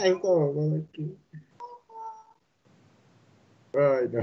incómodo aquí. Ay, no.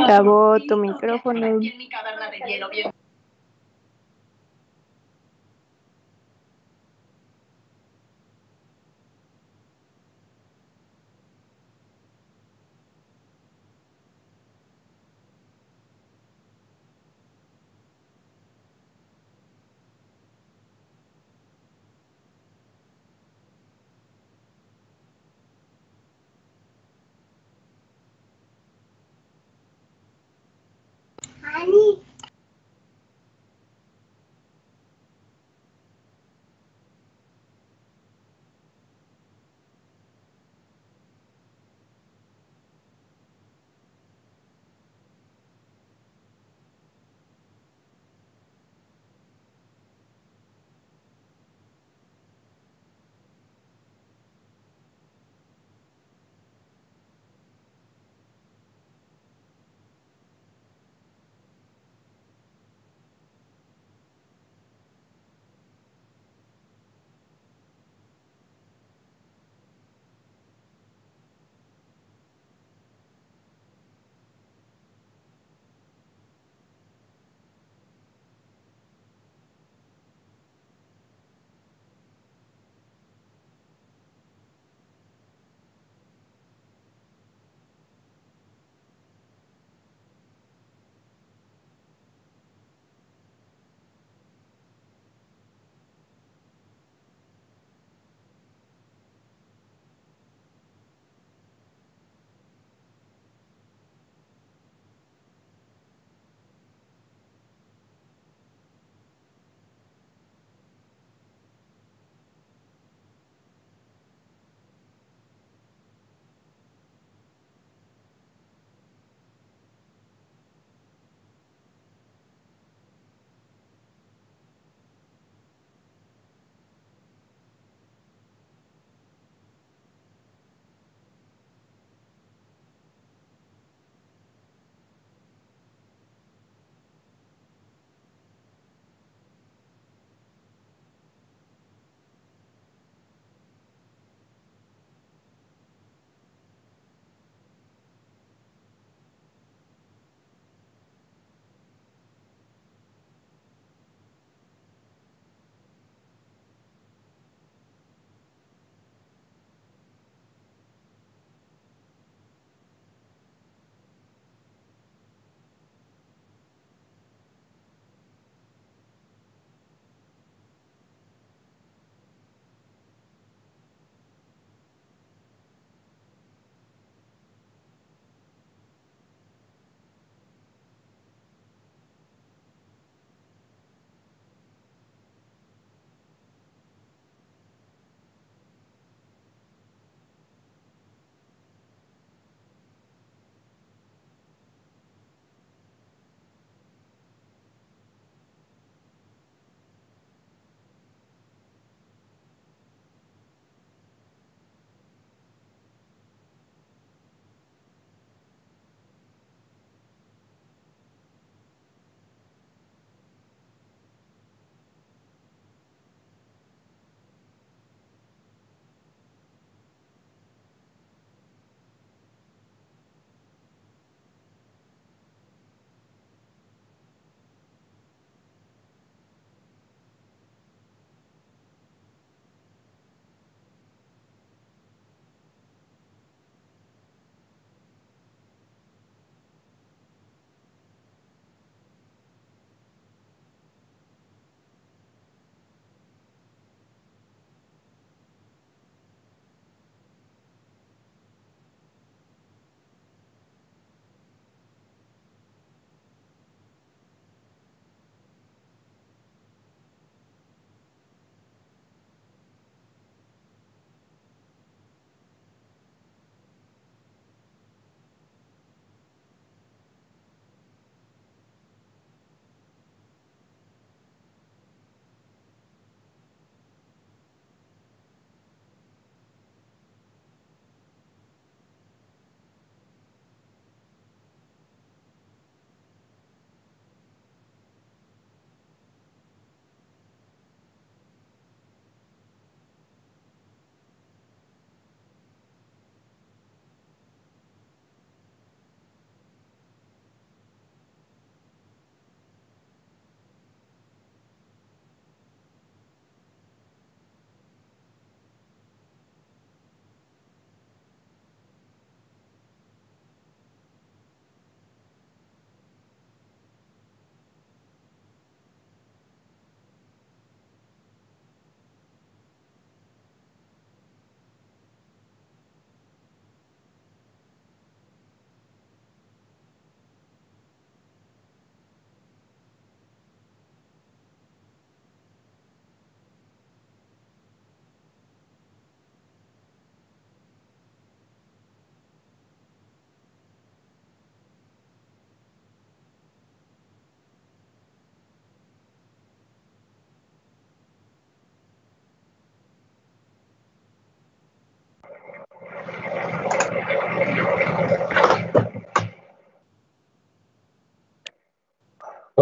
Grabó tu micrófono.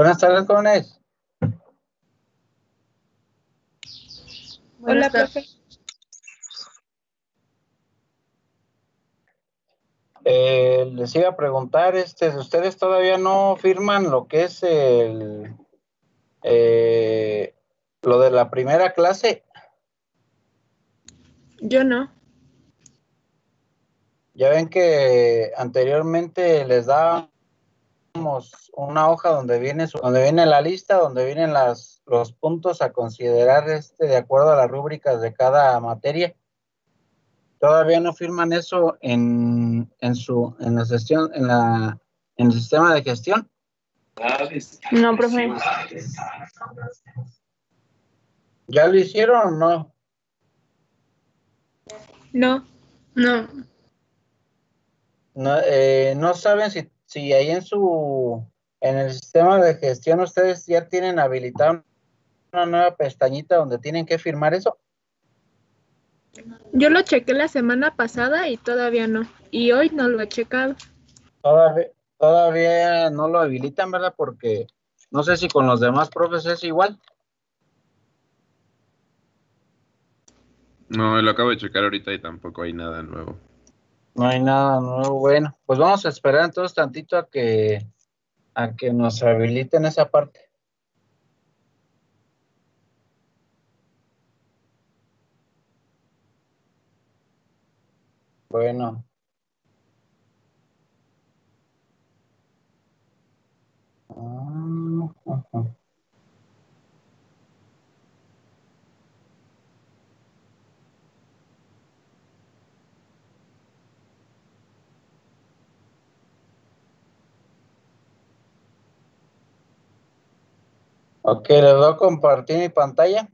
Buenas tardes, jóvenes. Hola, profe. Les iba a preguntar, ¿ustedes todavía no firman lo que es lo de la primera clase? Yo no. Ya ven que anteriormente les dábamos una hoja donde viene la lista, donde vienen los puntos a considerar de acuerdo a las rúbricas de cada materia. Todavía no firman eso en la sesión, en el sistema de gestión. No, profe. ¿Ya lo hicieron o no? No. No. No, no saben si ahí en el sistema de gestión ustedes ya tienen habilitada una nueva pestañita donde tienen que firmar eso. Yo lo chequé la semana pasada y todavía no. Y hoy no lo he checado. Todavía no lo habilitan, ¿verdad? Porque no sé si con los demás profes es igual. No, lo acabo de checar ahorita y tampoco hay nada nuevo. No hay nada nuevo. Bueno, pues vamos a esperar entonces tantito a que nos habiliten esa parte. Bueno. Ajá. Ok, les doy a compartir mi pantalla.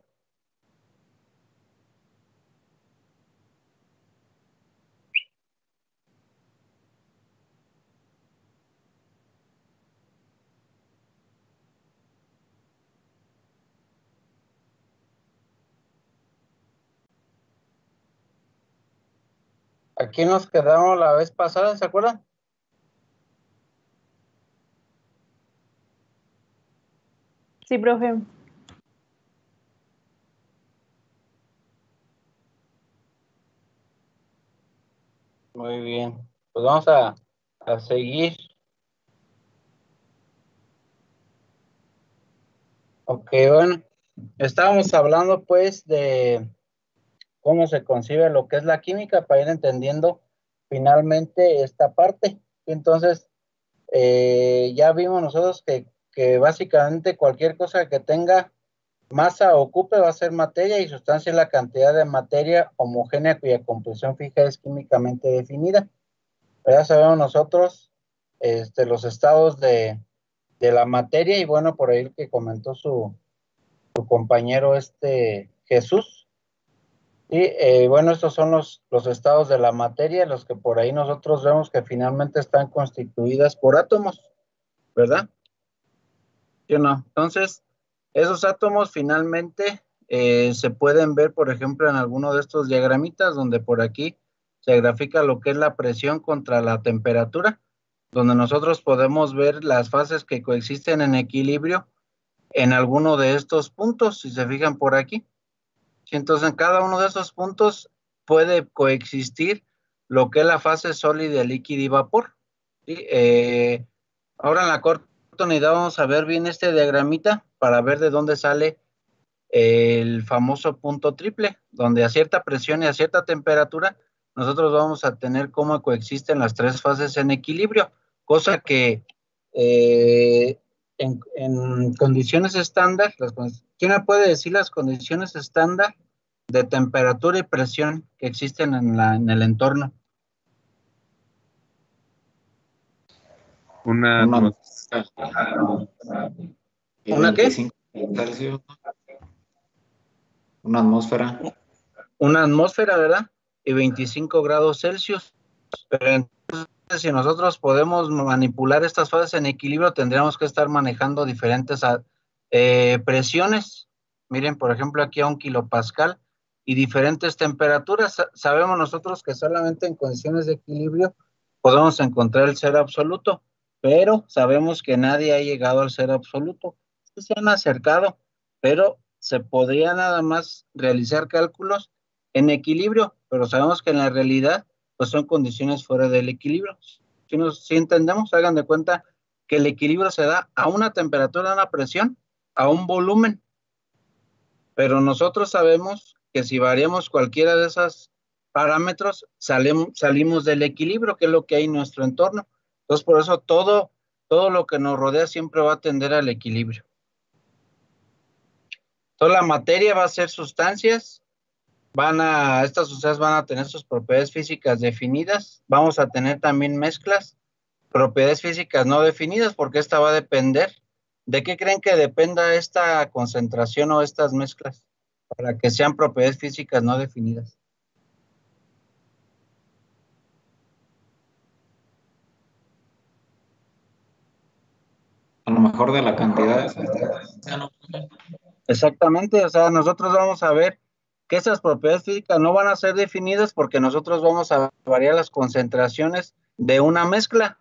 Aquí nos quedamos la vez pasada, ¿se acuerdan? Sí, profe. Muy bien. Pues vamos a seguir. Ok, bueno. Estábamos hablando pues de cómo se concibe lo que es la química para ir entendiendo finalmente esta parte. Entonces, ya vimos nosotros que básicamente cualquier cosa que tenga masa ocupe va a ser materia y sustancia es la cantidad de materia homogénea cuya composición fija es químicamente definida. Ya sabemos nosotros los estados de la materia y bueno, por ahí que comentó su compañero Jesús. Y bueno, estos son los estados de la materia, los que por ahí nosotros vemos que finalmente están constituidas por átomos, ¿verdad? ¿Sí o no? Entonces, esos átomos finalmente se pueden ver, por ejemplo, en alguno de estos diagramitas, donde por aquí se grafica lo que es la presión contra la temperatura, donde nosotros podemos ver las fases que coexisten en equilibrio en alguno de estos puntos, si se fijan por aquí. Entonces, en cada uno de esos puntos puede coexistir lo que es la fase sólida, líquida y vapor. ¿Sí? Ahora en la corta unidad vamos a ver bien este diagramita para ver de dónde sale el famoso punto triple, donde a cierta presión y a cierta temperatura nosotros vamos a tener cómo coexisten las tres fases en equilibrio, cosa que en condiciones estándar, ¿quién me puede decir las condiciones estándar de temperatura y presión que existen en el entorno? Una atmósfera. ¿Una qué? 25 Celsius. Una atmósfera. Una atmósfera, ¿verdad? Y 25 grados Celsius. Pero entonces, si nosotros podemos manipular estas fases en equilibrio, tendríamos que estar manejando diferentes presiones. Miren, por ejemplo, aquí a 1 kilopascal y diferentes temperaturas. Sabemos nosotros que solamente en condiciones de equilibrio podemos encontrar el cero absoluto. pero sabemos que nadie ha llegado al ser absoluto. Sí se han acercado, pero se podría nada más realizar cálculos en equilibrio, pero sabemos que en la realidad pues son condiciones fuera del equilibrio. Si entendemos, hagan de cuenta que el equilibrio se da a una temperatura, a una presión, a un volumen, pero nosotros sabemos que si variamos cualquiera de esos parámetros, salimos del equilibrio, que es lo que hay en nuestro entorno. Entonces, por eso todo lo que nos rodea siempre va a tender al equilibrio. Toda la materia va a ser sustancias, estas sustancias van a tener sus propiedades físicas definidas, vamos a tener también mezclas, propiedades físicas no definidas, porque esta va a depender. ¿De qué creen que dependa esta concentración o estas mezclas para que sean propiedades físicas no definidas? A lo mejor de la cantidad de sustancias. Exactamente, o sea, nosotros vamos a ver que esas propiedades físicas no van a ser definidas porque nosotros vamos a variar las concentraciones de una mezcla.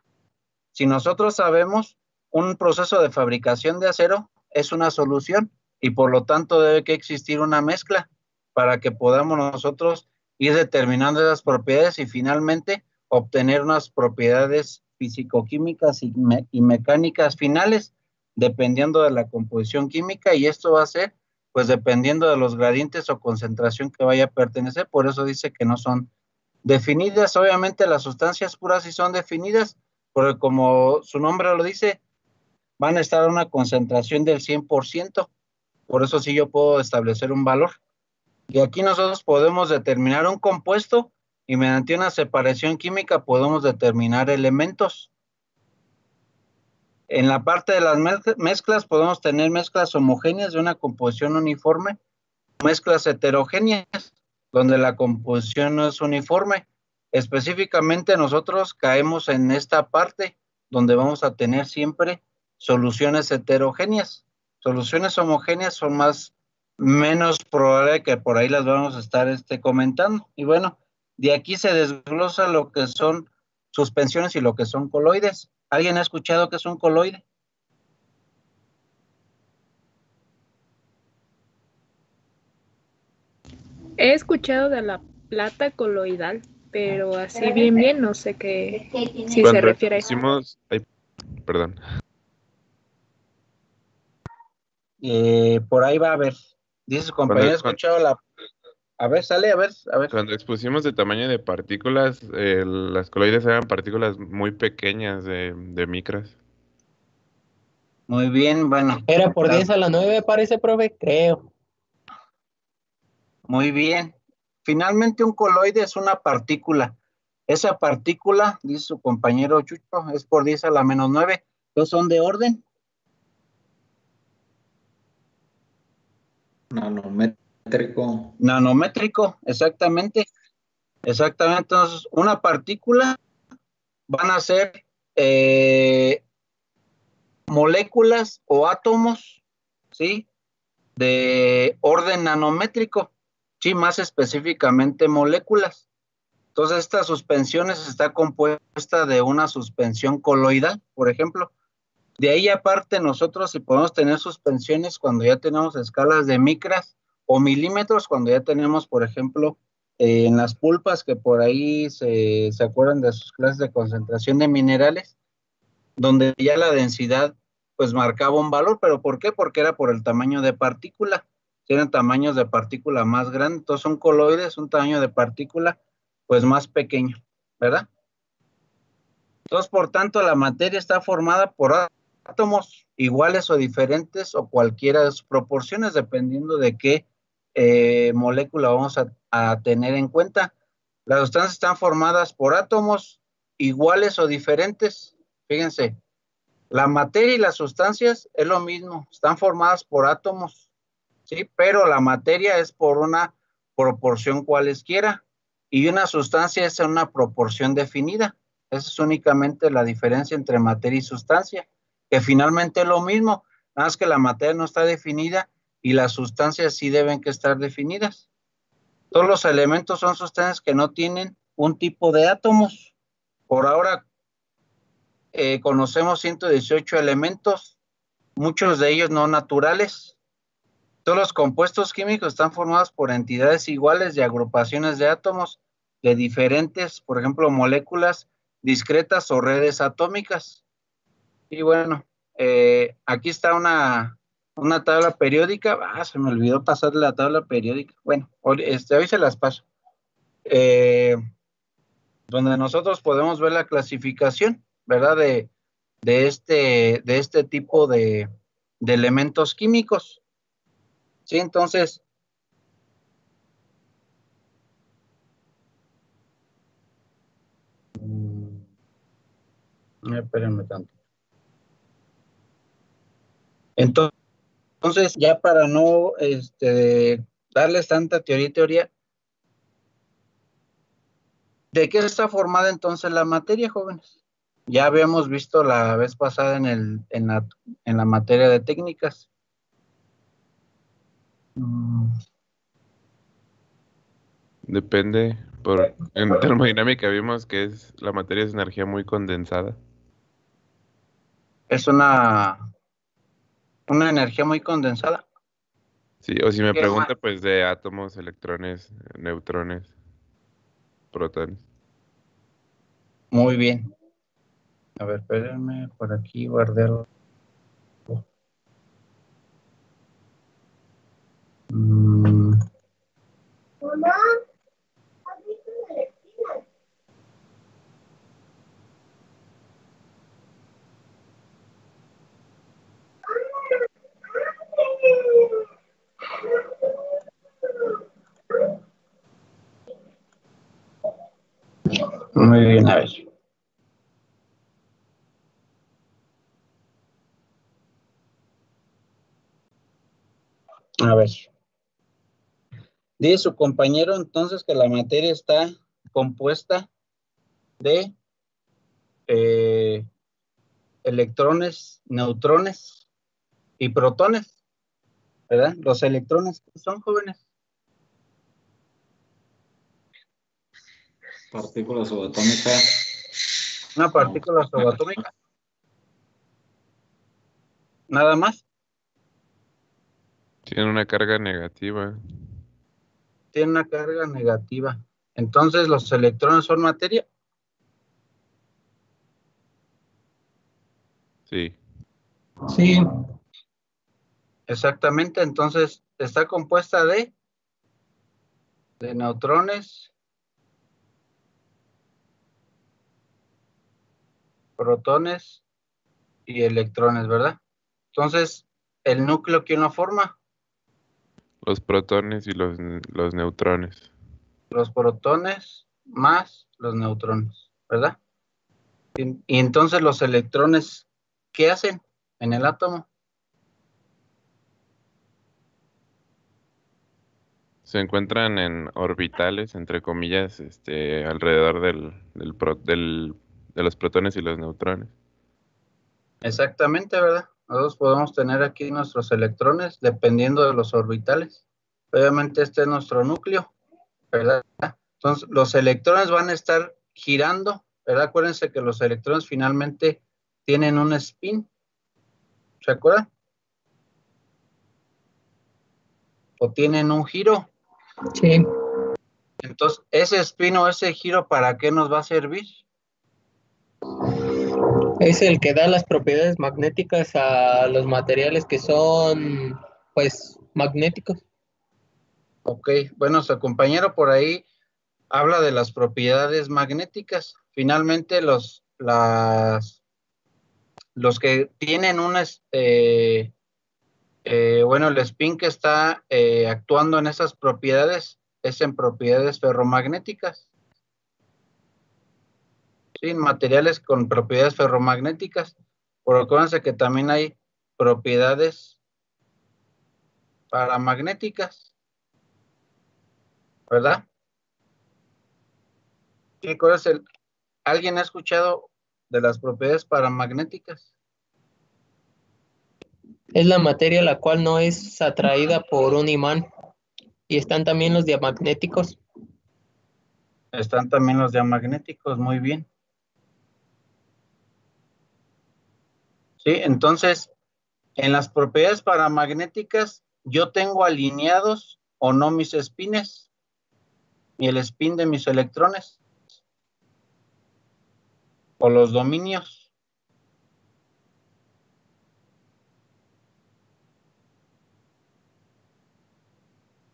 Si nosotros sabemos, un proceso de fabricación de acero es una solución y por lo tanto debe que existir una mezcla para que podamos nosotros ir determinando esas propiedades y finalmente obtener unas propiedades físico-químicas y mecánicas finales, dependiendo de la composición química, y esto va a ser pues dependiendo de los gradientes o concentración que vaya a pertenecer. Por eso dice que no son definidas. Obviamente las sustancias puras sí son definidas, porque como su nombre lo dice, van a estar a una concentración del 100%, por eso sí yo puedo establecer un valor. Y aquí nosotros podemos determinar un compuesto y mediante una separación química podemos determinar elementos. En la parte de las mezclas podemos tener mezclas homogéneas de una composición uniforme, mezclas heterogéneas, donde la composición no es uniforme. Específicamente nosotros caemos en esta parte donde vamos a tener siempre soluciones heterogéneas. Soluciones homogéneas son menos probable que por ahí las vamos a estar comentando. Y bueno, de aquí se desglosa lo que son suspensiones y lo que son coloides. ¿Alguien ha escuchado qué es un coloide? He escuchado de la plata coloidal, pero así bien no sé qué, si se refiere a eso. Perdón. Por ahí va a ver. Dice su compañero, he escuchado la... A ver, sale, a ver. Cuando expusimos el tamaño de partículas, las coloides eran partículas muy pequeñas de micras. Muy bien, bueno. Era por 10 a la 9, parece, profe, creo. Muy bien. Finalmente un coloide es una partícula. Esa partícula, dice su compañero Chucho, es por 10 a la menos 9. ¿Entonces son de orden? Nanométrico. Nanométrico, exactamente. Exactamente. Entonces, una partícula van a ser moléculas o átomos, ¿sí? De orden nanométrico, sí, más específicamente moléculas. Entonces, esta suspensión está compuesta de una suspensión coloidal, por ejemplo. De ahí aparte, nosotros si podemos tener suspensiones cuando ya tenemos escalas de micras o milímetros, cuando ya tenemos, por ejemplo, en las pulpas, que por ahí se acuerdan de sus clases de concentración de minerales, donde ya la densidad pues marcaba un valor, pero ¿por qué? Porque era por el tamaño de partícula. Tienen tamaños de partícula más grandes, entonces un coloide es un tamaño de partícula pues más pequeño, ¿verdad? Entonces, por tanto, la materia está formada por átomos iguales o diferentes o cualquiera de sus proporciones, dependiendo de qué molécula vamos a tener en cuenta. Las sustancias están formadas por átomos iguales o diferentes. Fíjense, la materia y las sustancias es lo mismo, están formadas por átomos, ¿sí? Pero la materia es por una proporción cualesquiera y una sustancia es una proporción definida. Esa es únicamente la diferencia entre materia y sustancia, que finalmente es lo mismo, nada más que la materia no está definida y las sustancias sí deben que estar definidas. Todos los elementos son sustancias que no tienen un tipo de átomos. Por ahora, conocemos 118 elementos, muchos de ellos no naturales. Todos los compuestos químicos están formados por entidades iguales y agrupaciones de átomos de diferentes, por ejemplo, moléculas discretas o redes atómicas. Y bueno, aquí está una tabla periódica. Se me olvidó pasarle la tabla periódica. Bueno, hoy se las paso. Donde nosotros podemos ver la clasificación, ¿verdad? De este tipo de elementos químicos. Sí, entonces, espérenme tanto. Entonces, ya para no darles tanta teoría, ¿de qué está formada entonces la materia, jóvenes? Ya habíamos visto la vez pasada en la materia de técnicas. Depende. En termodinámica vimos que la materia es energía muy condensada. Es una energía muy condensada. Sí, o si me ¿Qué pregunta, más? pues de átomos, electrones, neutrones, protones. Muy bien. A ver, espérenme, por aquí guardé algo. Muy bien, a ver. A ver. Dice su compañero entonces que la materia está compuesta de electrones, neutrones y protones, ¿verdad? Los electrones, ¿qué son, jóvenes? Partículas subatómicas. Una partícula subatómica. Nada más. Tienen una carga negativa. Tiene una carga negativa. Entonces, ¿los electrones son materia? Sí. Sí, Exactamente. Entonces, está compuesta de neutrones, protones y electrones, ¿verdad? Entonces, ¿el núcleo quién lo forma? Los protones y los neutrones. Los protones más los neutrones, ¿verdad? Y entonces los electrones, ¿qué hacen en el átomo? Se encuentran en orbitales, entre comillas, alrededor de los protones y los neutrones. Exactamente, ¿verdad? Nosotros podemos tener aquí nuestros electrones dependiendo de los orbitales. Obviamente este es nuestro núcleo, ¿verdad? Entonces los electrones van a estar girando, ¿verdad? Acuérdense que los electrones finalmente tienen un spin, ¿se acuerdan? O tienen un giro. sí. Entonces, ese spin o ese giro, ¿para qué nos va a servir? Es el que da las propiedades magnéticas a los materiales que son, pues, magnéticos. Ok, bueno, su compañero por ahí habla de las propiedades magnéticas. Finalmente, los que tienen bueno, el spin que está actuando en esas propiedades es en propiedades ferromagnéticas. Sí, materiales con propiedades ferromagnéticas. Pero acuérdense que también hay propiedades paramagnéticas, ¿verdad? Sí, ¿alguien ha escuchado de las propiedades paramagnéticas? Es la materia la cual no es atraída por un imán. Y están también los diamagnéticos. Están también los diamagnéticos, muy bien. ¿sí? Entonces, en las propiedades paramagnéticas, yo tengo alineados o no mis espines y el spin de mis electrones o los dominios.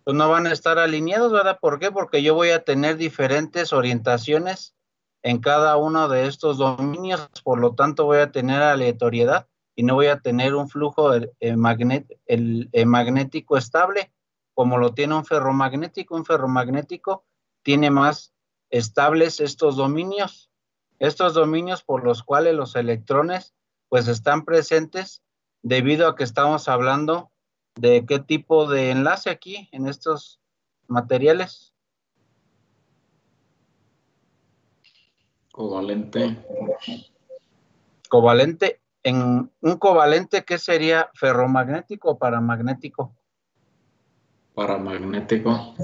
Pues no van a estar alineados, ¿verdad? ¿Por qué? Porque yo voy a tener diferentes orientaciones en cada uno de estos dominios, por lo tanto voy a tener aleatoriedad y no voy a tener un flujo magnético estable como lo tiene un ferromagnético. Un ferromagnético tiene más estables estos dominios por los cuales los electrones pues están presentes debido a que estamos hablando de qué tipo de enlace aquí en estos materiales. Covalente. Covalente. En un covalente, ¿qué sería? ¿Ferromagnético o paramagnético? Paramagnético.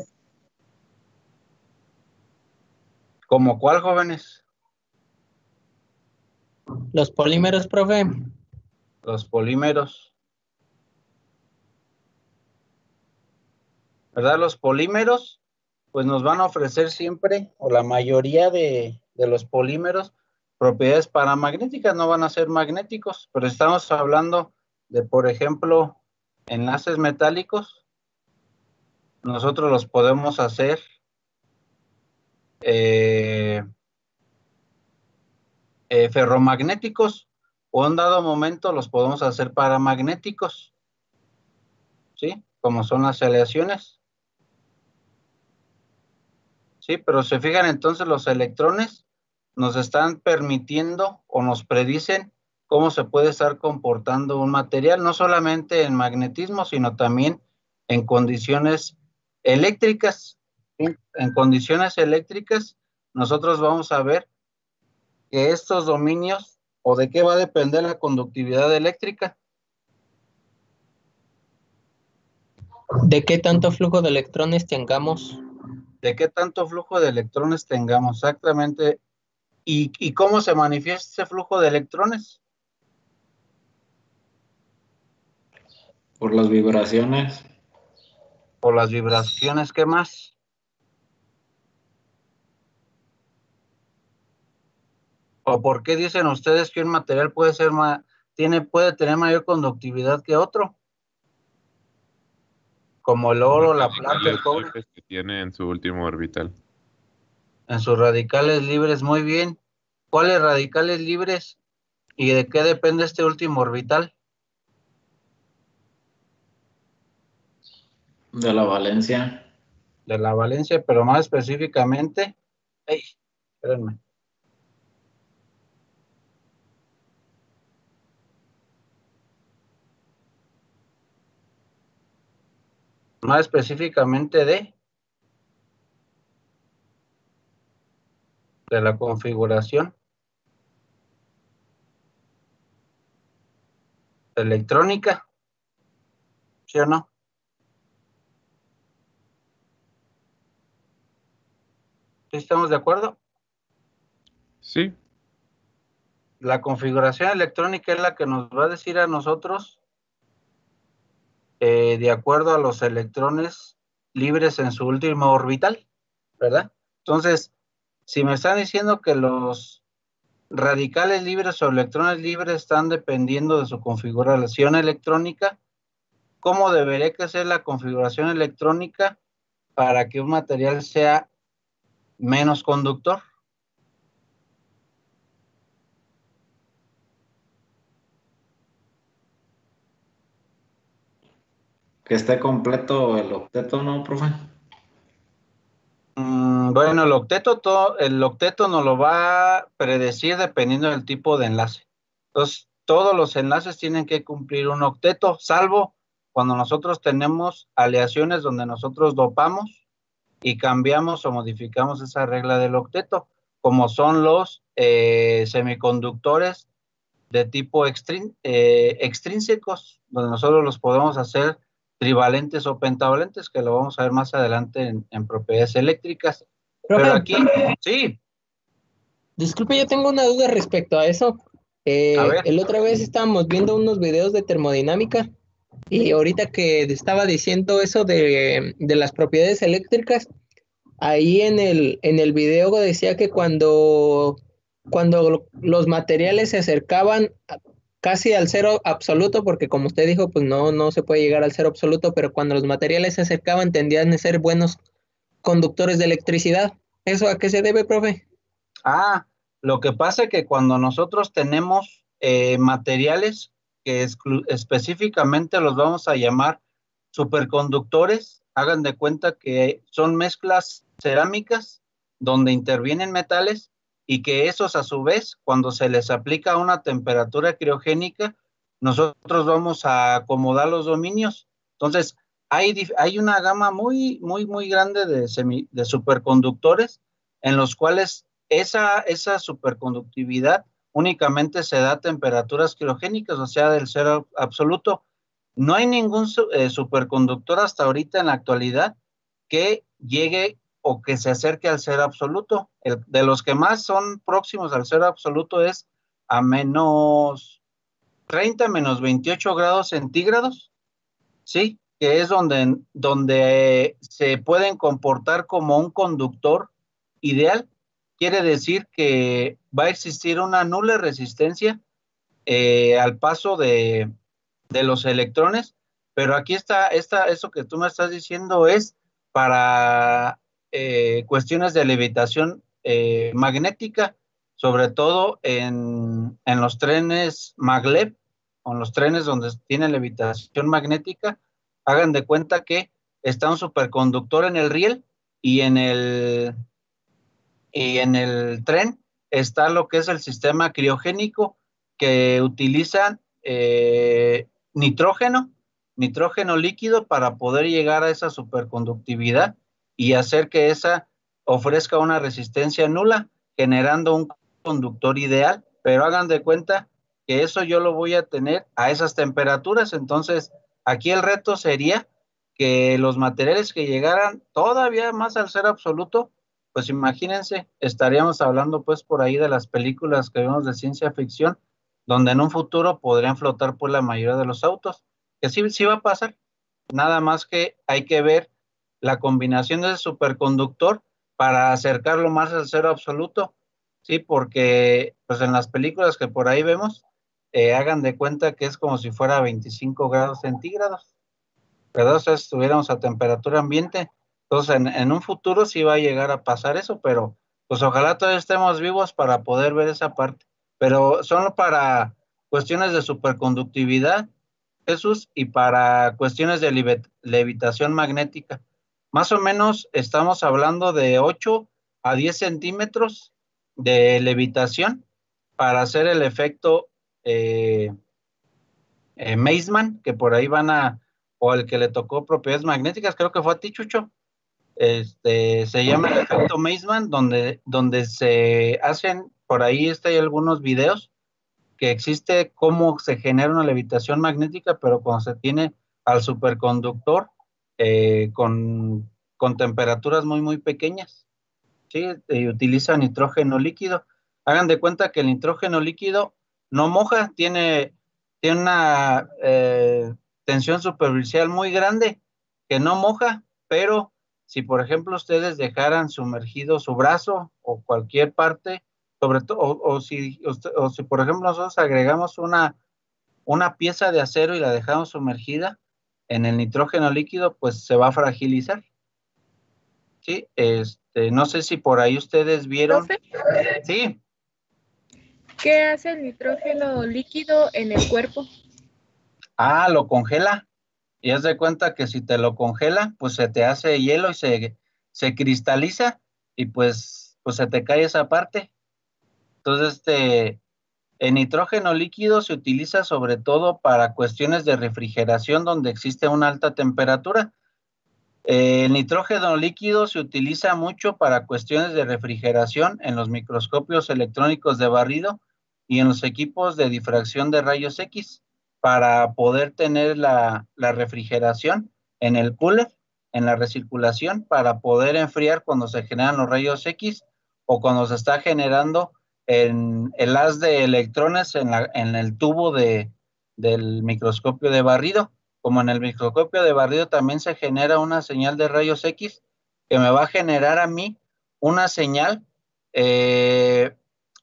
¿Cómo cuál, jóvenes? Los polímeros, profe. Los polímeros. ¿Verdad? Los polímeros, pues nos van a ofrecer siempre, o la mayoría de los polímeros, propiedades paramagnéticas, no van a ser magnéticos, pero estamos hablando de, por ejemplo, enlaces metálicos. Nosotros los podemos hacer ferromagnéticos, o en dado momento los podemos hacer paramagnéticos, ¿sí? Como son las aleaciones. Sí, pero se fijan entonces los electrones nos están permitiendo o nos predicen cómo se puede estar comportando un material, no solamente en magnetismo, sino también en condiciones eléctricas. En condiciones eléctricas, nosotros vamos a ver que estos dominios, o de qué va a depender la conductividad eléctrica. ¿De qué tanto flujo de electrones tengamos? De qué tanto flujo de electrones tengamos, exactamente. ¿Y cómo se manifiesta ese flujo de electrones? Por las vibraciones. Por las vibraciones, ¿qué más? ¿O por qué dicen ustedes que un material puede tener mayor conductividad que otro? Como el oro, la plata, el cobre. Libres que tiene en su último orbital. En sus radicales libres, muy bien. ¿Cuáles radicales libres? ¿Y de qué depende este último orbital? De la valencia. De la valencia, pero más específicamente. ¡Ey! Espérenme. Más específicamente de la configuración electrónica, ¿sí o no? ¿Sí estamos de acuerdo? Sí. La configuración electrónica es la que nos va a decir a nosotros, de acuerdo a los electrones libres en su último orbital, ¿verdad? Entonces, si me están diciendo que los radicales libres o electrones libres están dependiendo de su configuración electrónica, ¿cómo debería que ser la configuración electrónica para que un material sea menos conductor? Que esté completo el octeto, ¿no, profe? Bueno, el octeto nos lo va a predecir dependiendo del tipo de enlace. Entonces, todos los enlaces tienen que cumplir un octeto, salvo cuando nosotros tenemos aleaciones donde nosotros dopamos y cambiamos o modificamos esa regla del octeto, como son los semiconductores de tipo extrínsecos, donde nosotros los podemos hacer trivalentes o pentavalentes, que lo vamos a ver más adelante en propiedades eléctricas. Profe, Pero aquí, sí, disculpe, yo tengo una duda respecto a eso. A ver. El otra vez estábamos viendo unos videos de termodinámica y ahorita que estaba diciendo eso de las propiedades eléctricas, ahí en el video decía que cuando los materiales se acercaban casi al cero absoluto, porque como usted dijo, pues no se puede llegar al cero absoluto, pero cuando los materiales se acercaban tendían a ser buenos conductores de electricidad. ¿Eso a qué se debe, profe? Lo que pasa es que cuando nosotros tenemos materiales que específicamente los vamos a llamar superconductores, hagan de cuenta que son mezclas cerámicas donde intervienen metales y que esos a su vez, cuando se les aplica una temperatura criogénica, nosotros vamos a acomodar los dominios. Entonces, hay una gama muy grande de superconductores en los cuales esa superconductividad únicamente se da a temperaturas criogénicas, o sea, del cero absoluto. No hay ningún superconductor hasta ahorita en la actualidad que llegue o que se acerque al cero absoluto. De los que más son próximos al cero absoluto es a menos 30, menos 28 grados centígrados, ¿sí? Que es donde se pueden comportar como un conductor ideal. Quiere decir que va a existir una nula resistencia al paso de los electrones, pero aquí está, eso que tú me estás diciendo es para cuestiones de levitación magnética, sobre todo en los trenes maglev, o en los trenes donde tienen levitación magnética. Hagan de cuenta que está un superconductor en el riel y en el tren está lo que es el sistema criogénico que utilizan nitrógeno líquido para poder llegar a esa superconductividad y hacer que esa ofrezca una resistencia nula, generando un conductor ideal. Pero hagan de cuenta que eso yo lo voy a tener a esas temperaturas. Entonces, aquí el reto sería que los materiales que llegaran todavía más al cero absoluto, pues imagínense, estaríamos hablando pues por ahí de las películas que vemos de ciencia ficción, donde en un futuro podrían flotar pues la mayoría de los autos, que sí va a pasar, nada más que hay que ver la combinación de ese superconductor para acercarlo más al cero absoluto, sí, porque pues en las películas que por ahí vemos, hagan de cuenta que es como si fuera 25 grados centígrados, ¿verdad? O sea, si estuviéramos a temperatura ambiente. Entonces, en un futuro sí va a llegar a pasar eso, pero pues ojalá todavía estemos vivos para poder ver esa parte. Pero solo para cuestiones de superconductividad, Jesús, y para cuestiones de levitación magnética. Más o menos estamos hablando de 8 a 10 centímetros de levitación para hacer el efecto Meissmann, que por ahí o el que le tocó propiedades magnéticas, creo que fue a ti, Chucho. Se llama el efecto Meissmann, donde se hacen, por ahí hay algunos videos que existe cómo se genera una levitación magnética, pero cuando se tiene al superconductor con temperaturas muy pequeñas, ¿sí? Y utiliza nitrógeno líquido. Hagan de cuenta que el nitrógeno líquido no moja, tiene una tensión superficial muy grande que no moja, pero si por ejemplo ustedes dejaran sumergido su brazo o cualquier parte, sobre todo, o si por ejemplo nosotros agregamos una pieza de acero y la dejamos sumergida en el nitrógeno líquido, pues se va a fragilizar. Sí, no sé si por ahí ustedes vieron. ¿Profe? Sí. ¿Qué hace el nitrógeno líquido en el cuerpo? Lo congela. Y haz de cuenta que si te lo congela, pues se te hace hielo y se cristaliza y pues se te cae esa parte. Entonces, el nitrógeno líquido se utiliza sobre todo para cuestiones de refrigeración donde existe una alta temperatura. El nitrógeno líquido se utiliza mucho para cuestiones de refrigeración en los microscopios electrónicos de barrido y en los equipos de difracción de rayos X para poder tener la refrigeración en el cooler, en la recirculación, para poder enfriar cuando se generan los rayos X o cuando se está generando en el haz de electrones en el tubo del microscopio de barrido. Como en el microscopio de barrido también se genera una señal de rayos X que me va a generar a mí una señal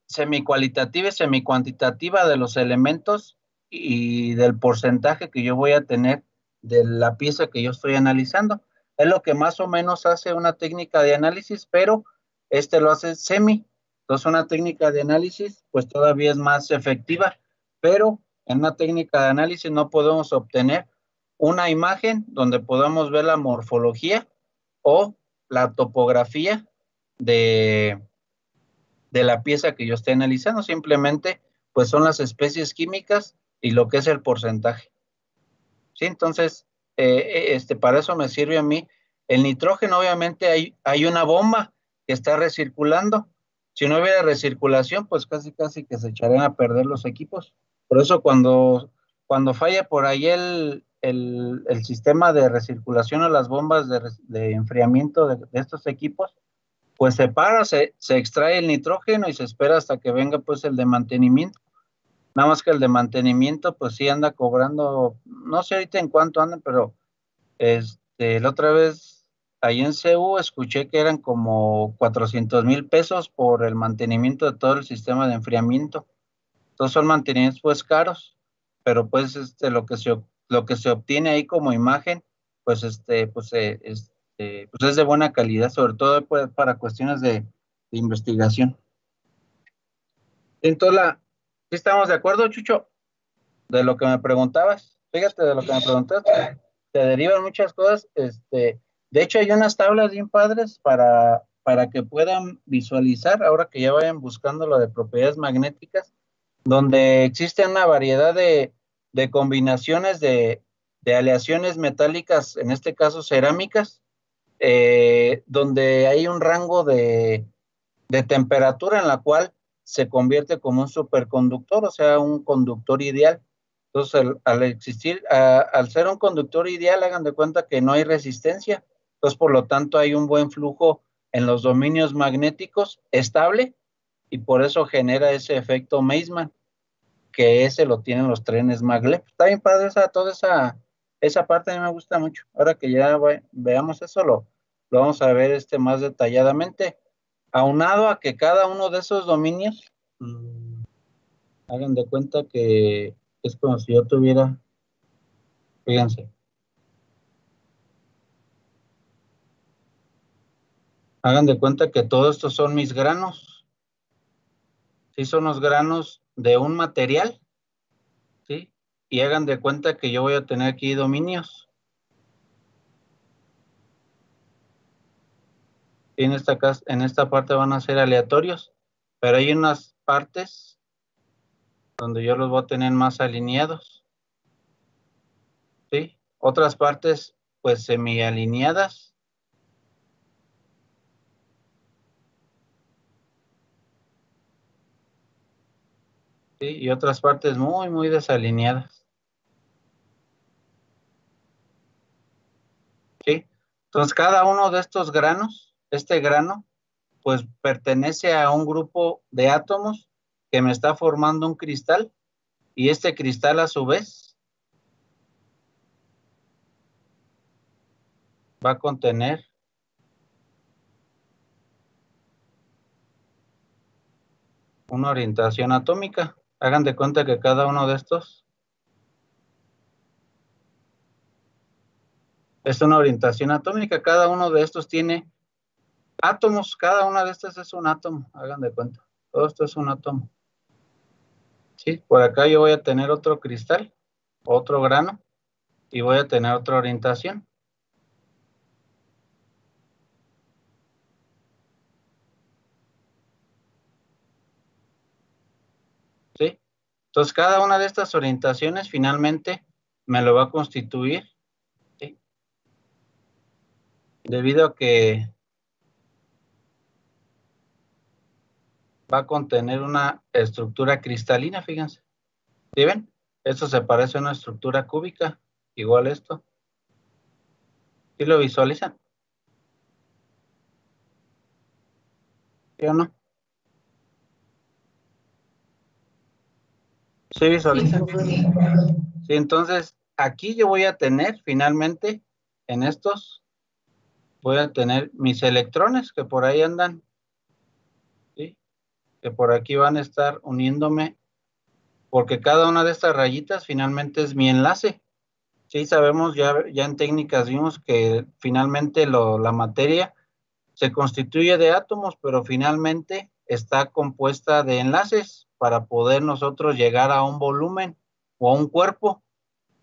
semicualitativa y semicuantitativa de los elementos y del porcentaje que yo voy a tener de la pieza que yo estoy analizando. Es lo que más o menos hace una técnica de análisis, pero lo hace semi. Entonces una técnica de análisis pues todavía es más efectiva, pero en una técnica de análisis no podemos obtener una imagen donde podamos ver la morfología o la topografía de la pieza que yo esté analizando, simplemente pues son las especies químicas y lo que es el porcentaje. ¿Sí? Entonces, para eso me sirve a mí. El nitrógeno, obviamente, hay una bomba que está recirculando. Si no hubiera recirculación, pues casi que se echarían a perder los equipos. Por eso cuando falla por ahí el sistema de recirculación o las bombas de enfriamiento de estos equipos, pues se extrae el nitrógeno y se espera hasta que venga pues el de mantenimiento. Nada más que el de mantenimiento pues sí anda cobrando, no sé ahorita en cuánto andan, pero la otra vez ahí en CEU escuché que eran como 400,000 pesos por el mantenimiento de todo el sistema de enfriamiento. Entonces son mantenimientos pues caros, pero pues lo que se obtiene ahí como imagen, pues pues es de buena calidad, sobre todo pues, para cuestiones de investigación. Entonces, ¿sí estamos de acuerdo, Chucho? De lo que me preguntabas, fíjate de lo que me preguntaste, te derivan muchas cosas, de hecho hay unas tablas bien padres para que puedan visualizar, ahora que ya vayan buscando lo de propiedades magnéticas, donde existe una variedad de combinaciones de aleaciones metálicas, en este caso cerámicas, donde hay un rango de temperatura en la cual se convierte como un superconductor, o sea, un conductor ideal. Entonces, al ser un conductor ideal, hagan de cuenta que no hay resistencia. Entonces, por lo tanto, hay un buen flujo en los dominios magnéticos estable y por eso genera ese efecto Meissmann, que ese lo tienen los trenes maglev. Está bien padre toda esa parte, a mí me gusta mucho. Ahora que ya veamos eso, lo vamos a ver más detalladamente. Aunado a que cada uno de esos dominios, hagan de cuenta que es como si yo tuviera, fíjense, hagan de cuenta que todos estos son mis granos, ¿sí? Son los granos de un material, ¿sí? Y hagan de cuenta que yo voy a tener aquí dominios. Y en esta parte van a ser aleatorios, pero hay unas partes donde yo los voy a tener más alineados, ¿sí? Otras partes, pues semi alineadas. ¿Sí? Y otras partes muy, muy desalineadas. ¿Sí? Entonces, cada uno de estos granos, este grano, pues pertenece a un grupo de átomos que me está formando un cristal y este cristal a su vez va a contener una orientación atómica. Hagan de cuenta que cada uno de estos es una orientación atómica. Cada uno de estos tiene átomos. Cada una de estas es un átomo. Hagan de cuenta. Todo esto es un átomo. Sí, por acá yo voy a tener otro cristal, otro grano, y voy a tener otra orientación. ¿Sí? Entonces, cada una de estas orientaciones finalmente me lo va a constituir, ¿sí? Debido a que va a contener una estructura cristalina, fíjense. ¿Sí ven? Esto se parece a una estructura cúbica, igual esto. ¿Sí lo visualizan? ¿Sí o no? ¿Sí visualiza? Sí, entonces aquí yo voy a tener finalmente en estos, voy a tener mis electrones que por ahí andan, ¿sí? Que por aquí van a estar uniéndome, porque cada una de estas rayitas finalmente es mi enlace. Sí, sabemos, ya en técnicas vimos que finalmente la materia se constituye de átomos, pero finalmente está compuesta de enlaces para poder nosotros llegar a un volumen o a un cuerpo.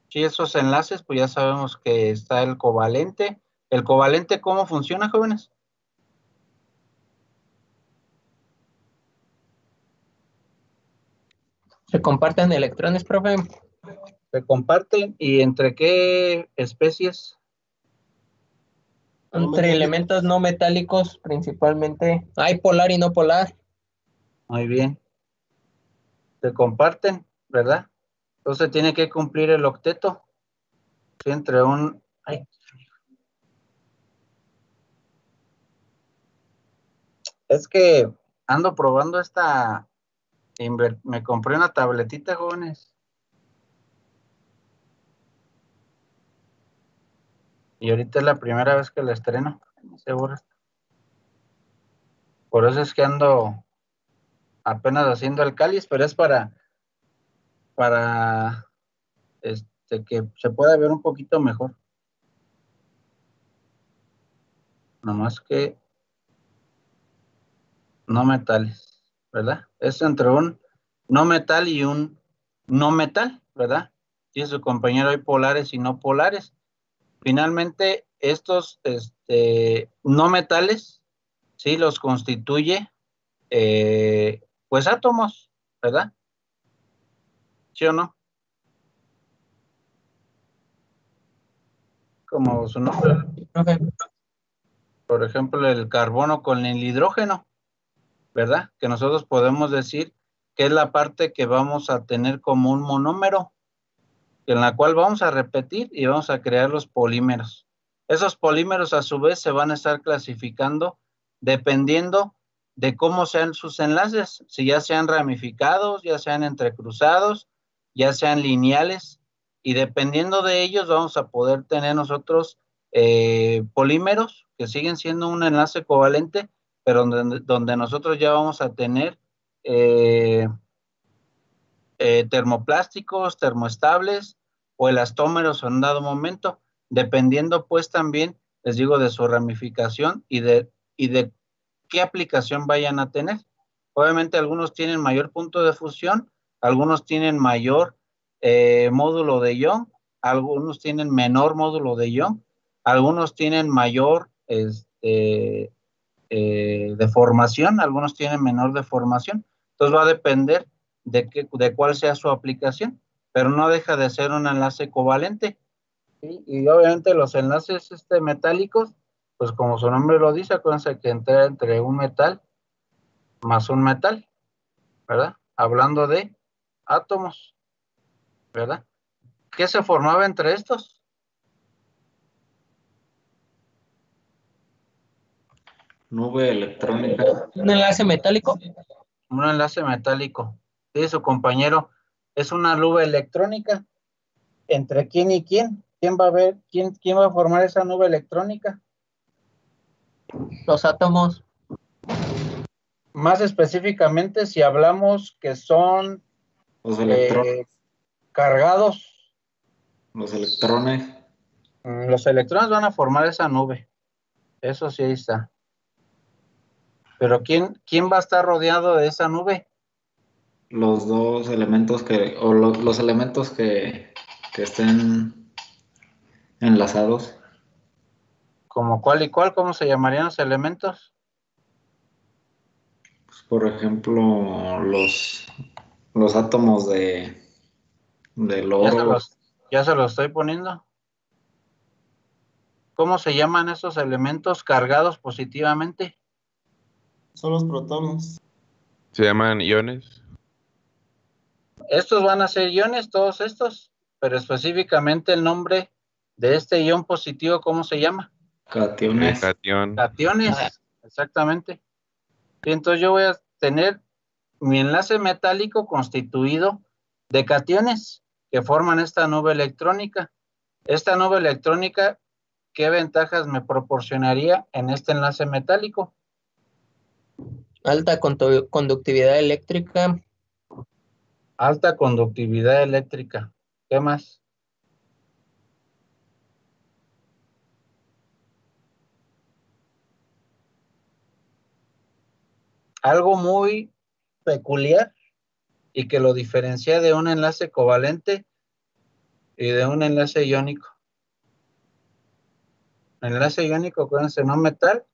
Sí, esos enlaces, pues ya sabemos que está el covalente. ¿El covalente cómo funciona, jóvenes? ¿Se comparten electrones, profe? Se comparten, ¿y entre qué especies? Entre elementos no metálicos principalmente. Hay polar y no polar. Muy bien. Se comparten, ¿verdad? Entonces tiene que cumplir el octeto. Sí, entre un... Ay, es que ando probando esta... Me compré una tabletita, jóvenes. Y ahorita es la primera vez que la estreno. Seguro. Por eso es que ando apenas haciendo el cáliz, pero es para que se pueda ver un poquito mejor. Nomás que no metales, ¿verdad? Es entre un no metal y un no metal, ¿verdad? Tiene su compañero hay polares y no polares. Finalmente, estos no metales, sí, los constituye, pues átomos, ¿verdad? ¿Sí o no? Como su nombre, Profe, por ejemplo, el carbono con el hidrógeno, ¿verdad? Que nosotros podemos decir que es la parte que vamos a tener como un monómero, en la cual vamos a repetir y vamos a crear los polímeros. Esos polímeros a su vez se van a estar clasificando dependiendo de cómo sean sus enlaces, si ya sean ramificados, ya sean entrecruzados, ya sean lineales, y dependiendo de ellos vamos a poder tener nosotros polímeros que siguen siendo un enlace covalente, pero donde nosotros ya vamos a tener termoplásticos, termoestables o elastómeros en un dado momento, dependiendo pues también, les digo, de su ramificación y de qué aplicación vayan a tener. Obviamente algunos tienen mayor punto de fusión, algunos tienen mayor módulo de ion, algunos tienen menor módulo de ion, algunos tienen mayor deformación, algunos tienen menor deformación. Entonces va a depender de cuál sea su aplicación, pero no deja de ser un enlace covalente. ¿Sí? Y obviamente los enlaces metálicos, pues como su nombre lo dice, acuérdense que entra entre un metal más un metal, ¿verdad? Hablando de átomos, ¿verdad? ¿Qué se formaba entre estos? Nube electrónica. un enlace metálico. Un enlace metálico. Sí, su compañero es una nube electrónica. ¿Entre quién y quién? ¿Quién va a ver? ¿Quién va a formar esa nube electrónica? Los átomos. Más específicamente, si hablamos que son Los electrones. Cargados, Los electrones. los electrones van a formar esa nube. Eso sí está. Pero ¿quién va a estar rodeado de esa nube? Los dos elementos o los elementos que estén enlazados. ¿Como cuál y cuál? ¿Cómo se llamarían los elementos? Pues, por ejemplo, los átomos del oro. Ya se los estoy poniendo. ¿Cómo se llaman esos elementos cargados positivamente? Son los protones. Se llaman iones. Estos van a ser iones, todos estos, pero específicamente el nombre de este ion positivo, ¿cómo se llama? Cationes. Catión. Cationes, exactamente. Y entonces yo voy a tener mi enlace metálico constituido de cationes que forman esta nube electrónica. Esta nube electrónica, ¿qué ventajas me proporcionaría en este enlace metálico? Alta conductividad eléctrica, Alta conductividad eléctrica. ¿Qué más? Algo muy peculiar y que lo diferencia de un enlace covalente y de un enlace iónico. El enlace iónico, acuérdense, no metal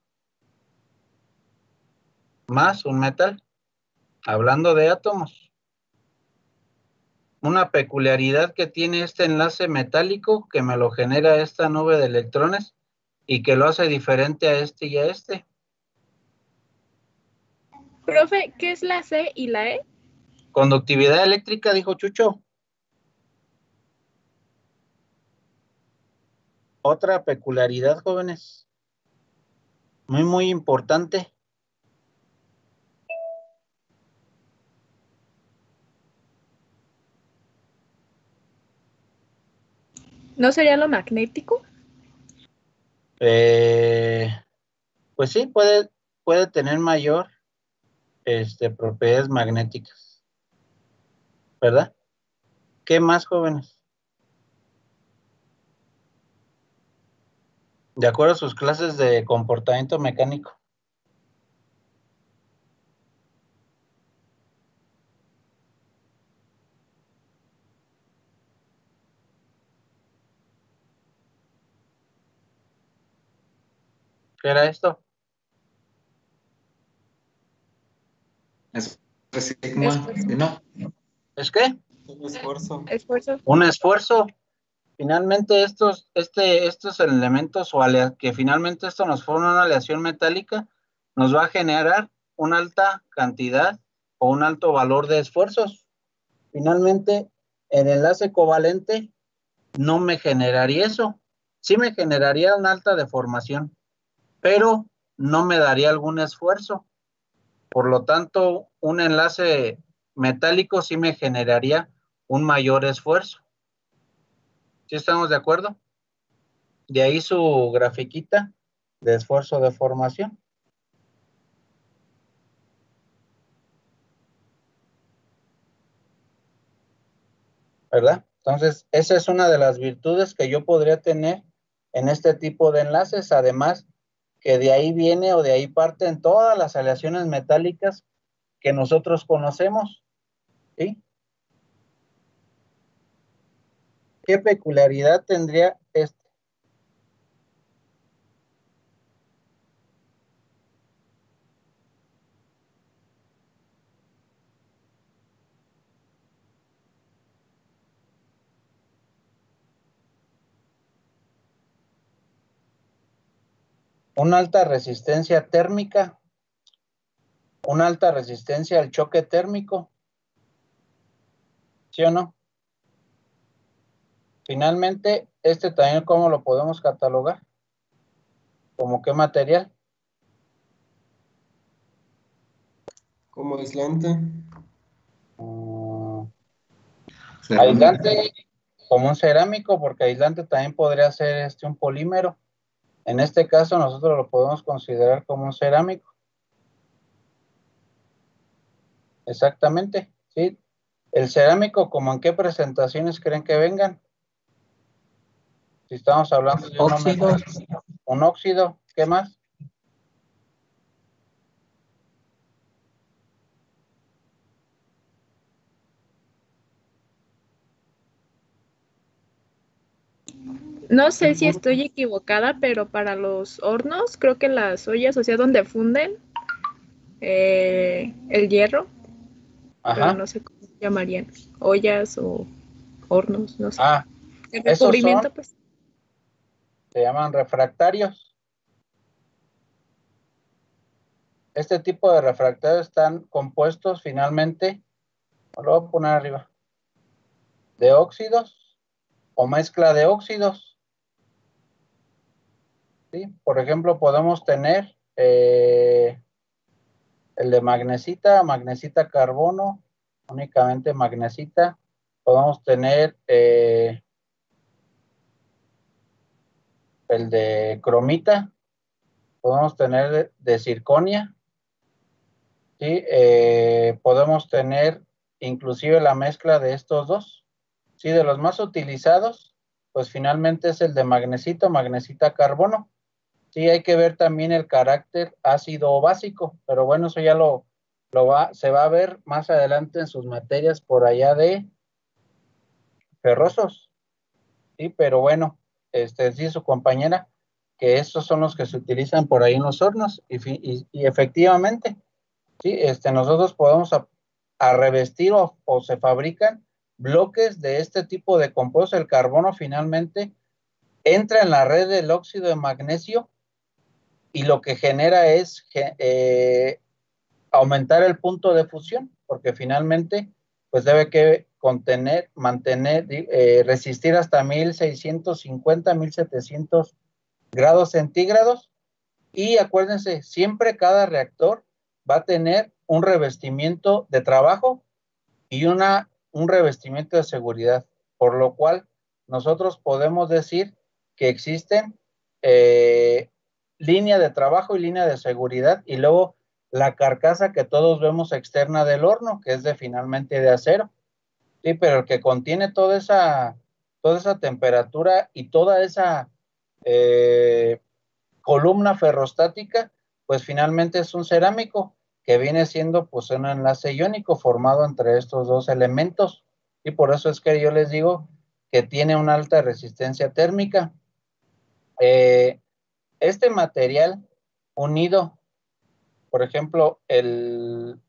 más un metal. Hablando de átomos. Una peculiaridad que tiene este enlace metálico que me lo genera esta nube de electrones y que lo hace diferente a este y a este. Profe, ¿qué es la C y la E? Conductividad eléctrica, dijo Chucho. Otra peculiaridad, jóvenes. Muy importante. ¿No sería lo magnético? Pues sí, puede tener mayor propiedades magnéticas. ¿Verdad? ¿Qué más, jóvenes? De acuerdo a sus clases de comportamiento mecánico. ¿Qué era esto? Es sigma, ¿no? ¿Es qué? Un esfuerzo. Esfuerzo. Un esfuerzo. Finalmente estos elementos que finalmente esto nos forma una aleación metálica, nos va a generar una alta cantidad o un alto valor de esfuerzos. Finalmente, el enlace covalente no me generaría eso. Sí me generaría una alta deformación, pero no me daría algún esfuerzo. Por lo tanto, un enlace metálico sí me generaría un mayor esfuerzo. ¿Sí estamos de acuerdo? De ahí su grafiquita de esfuerzo de formación. ¿Verdad? Entonces, esa es una de las virtudes que yo podría tener en este tipo de enlaces, además que de ahí viene o de ahí parten todas las aleaciones metálicas que nosotros conocemos, ¿sí? ¿Qué peculiaridad tendría este? Una alta resistencia térmica, una alta resistencia al choque térmico, ¿sí o no? Finalmente, también, ¿cómo lo podemos catalogar? ¿Cómo qué material? Como aislante. Aislante como un cerámico, porque aislante también podría ser un polímero. En este caso, nosotros lo podemos considerar como un cerámico. Exactamente, ¿sí? El cerámico, ¿cómo en qué presentaciones creen que vengan? Si estamos hablando de un óxido, ¿qué más? No sé si estoy equivocada, pero para los hornos, creo que las ollas, o sea, donde funden el hierro, pero Ajá. no sé cómo se llamarían, ollas o hornos, no sé. Ah, El esos recubrimiento, pues. se llaman refractarios. Este tipo de refractarios están compuestos finalmente, lo voy a poner arriba, de óxidos o mezcla de óxidos. ¿Sí? Por ejemplo, podemos tener el de magnesita carbono, únicamente magnesita, podemos tener el de cromita, podemos tener de zirconia, ¿sí? Podemos tener inclusive la mezcla de estos dos. Sí, de los más utilizados, pues finalmente es el de magnesita, magnesita carbono. Sí, hay que ver también el carácter ácido o básico, pero bueno, eso ya se va a ver más adelante en sus materias por allá de ferrosos. Sí, pero bueno, sí, su compañera, que estos son los que se utilizan por ahí en los hornos y efectivamente, sí, nosotros podemos a revestir o se fabrican bloques de este tipo de compuestos. El carbono finalmente entra en la red del óxido de magnesio y lo que genera es aumentar el punto de fusión, porque finalmente pues debe que resistir hasta 1650, 1700 grados centígrados. Y acuérdense, siempre cada reactor va a tener un revestimiento de trabajo y un revestimiento de seguridad, por lo cual nosotros podemos decir que existen línea de trabajo y línea de seguridad, y luego la carcasa que todos vemos externa del horno, que es finalmente de acero, sí, pero el que contiene toda esa temperatura y toda esa columna ferrostática, pues finalmente es un cerámico que viene siendo pues un enlace iónico formado entre estos dos elementos, y por eso es que yo les digo que tiene una alta resistencia térmica. Este material unido, por ejemplo, un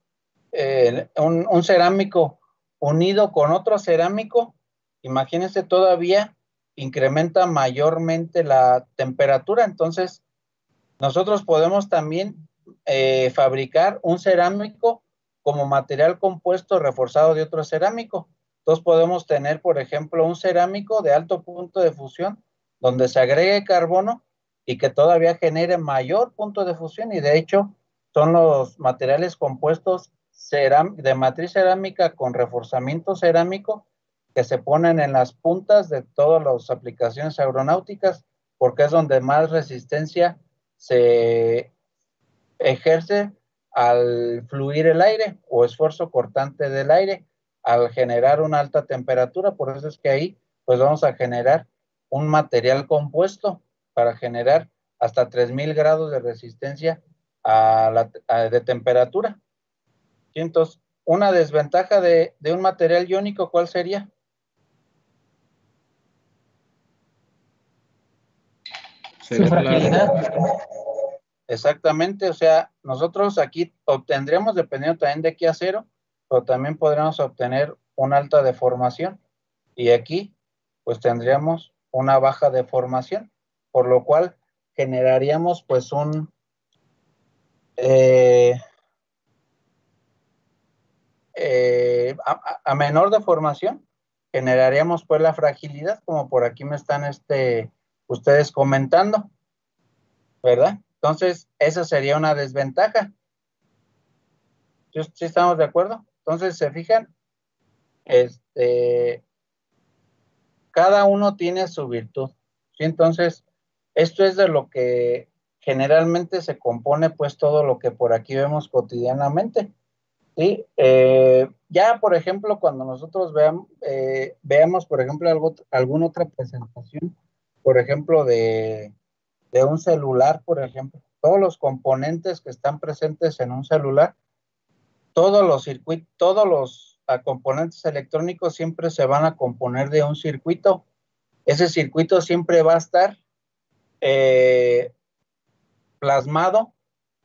cerámico unido con otro cerámico, imagínense, todavía incrementa mayormente la temperatura. Entonces nosotros podemos también fabricar un cerámico como material compuesto reforzado de otro cerámico. Entonces podemos tener, por ejemplo, un cerámico de alto punto de fusión donde se agregue carbono y que todavía genere mayor punto de fusión, y de hecho son los materiales compuestos de matriz cerámica con reforzamiento cerámico que se ponen en las puntas de todas las aplicaciones aeronáuticas, porque es donde más resistencia se ejerce al fluir el aire o esfuerzo cortante del aire al generar una alta temperatura. Por eso es que ahí pues vamos a generar un material compuesto para generar hasta 3000 grados de resistencia de temperatura. Y entonces, una desventaja de un material iónico, ¿cuál sería? Su fragilidad. Exactamente, o sea, nosotros aquí obtendríamos, dependiendo también de qué acero, pero también podríamos obtener una alta deformación, y aquí pues tendríamos una baja deformación, por lo cual generaríamos pues a menor deformación generaríamos pues la fragilidad, como por aquí me están ustedes comentando, ¿verdad? Entonces, esa sería una desventaja. ¿Sí estamos de acuerdo? Entonces, se fijan, cada uno tiene su virtud, ¿sí? Entonces, esto es de lo que generalmente se compone pues todo lo que por aquí vemos cotidianamente, ¿sí? Ya, por ejemplo, cuando nosotros veamos, por ejemplo, alguna otra presentación, por ejemplo, de un celular, por ejemplo, todos los componentes que están presentes en un celular, todos los circuitos, todos los componentes electrónicos siempre se van a componer de un circuito. Ese circuito siempre va a estar plasmado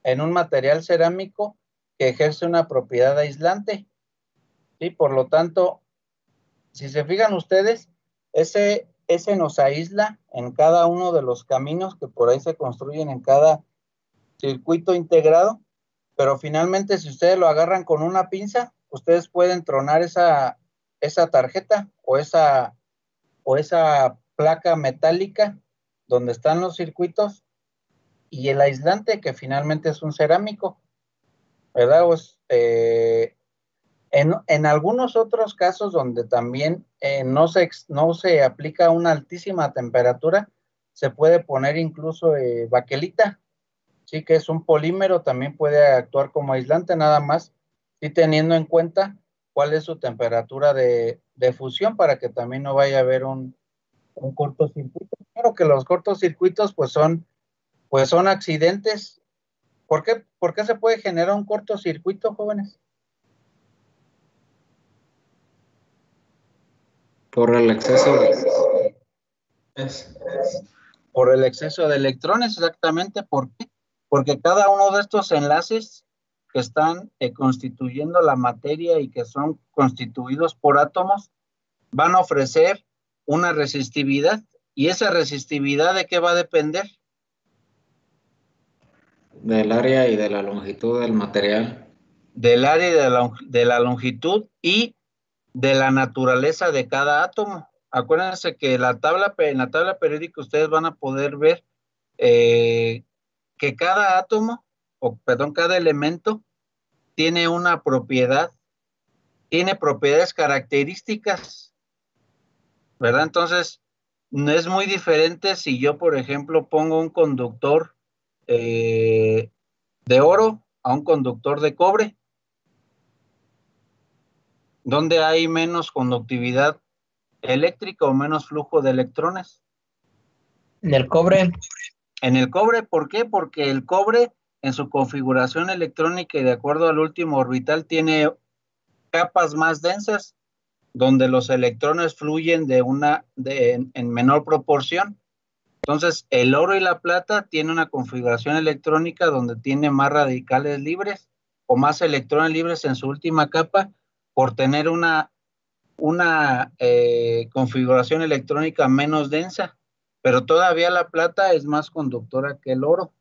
en un material cerámico que ejerce una propiedad aislante, ¿sí? Por lo tanto, si se fijan ustedes, ese nos aísla en cada uno de los caminos que por ahí se construyen en cada circuito integrado, pero finalmente si ustedes lo agarran con una pinza, ustedes pueden tronar esa tarjeta o esa placa metálica donde están los circuitos y el aislante, que finalmente es un cerámico, ¿verdad? Pues, En algunos otros casos donde también no se aplica una altísima temperatura, se puede poner incluso baquelita, sí, que es un polímero, también puede actuar como aislante, nada más, sí teniendo en cuenta cuál es su temperatura de fusión para que también no vaya a haber un cortocircuito. Claro que los cortocircuitos pues son accidentes. ¿Por qué se puede generar un cortocircuito, jóvenes? Por el exceso de... Por el exceso de electrones, exactamente. ¿Por qué? Porque cada uno de estos enlaces que están constituyendo la materia y que son constituidos por átomos, van a ofrecer una resistividad. ¿Y esa resistividad de qué va a depender? Del área y de la longitud del material. Del área y de la longitud y de la naturaleza de cada átomo. Acuérdense que en la tabla periódica ustedes van a poder ver que cada átomo, cada elemento tiene una propiedad, tiene propiedades características, ¿verdad? Entonces, no es muy diferente si yo, por ejemplo, pongo un conductor de oro a un conductor de cobre, donde hay menos conductividad eléctrica o menos flujo de electrones. En el cobre. En el cobre, ¿por qué? Porque el cobre en su configuración electrónica y de acuerdo al último orbital tiene capas más densas donde los electrones fluyen en menor proporción. Entonces, el oro y la plata tienen una configuración electrónica donde tiene más radicales libres o más electrones libres en su última capa por tener una configuración electrónica menos densa, pero todavía la plata es más conductora que el oro.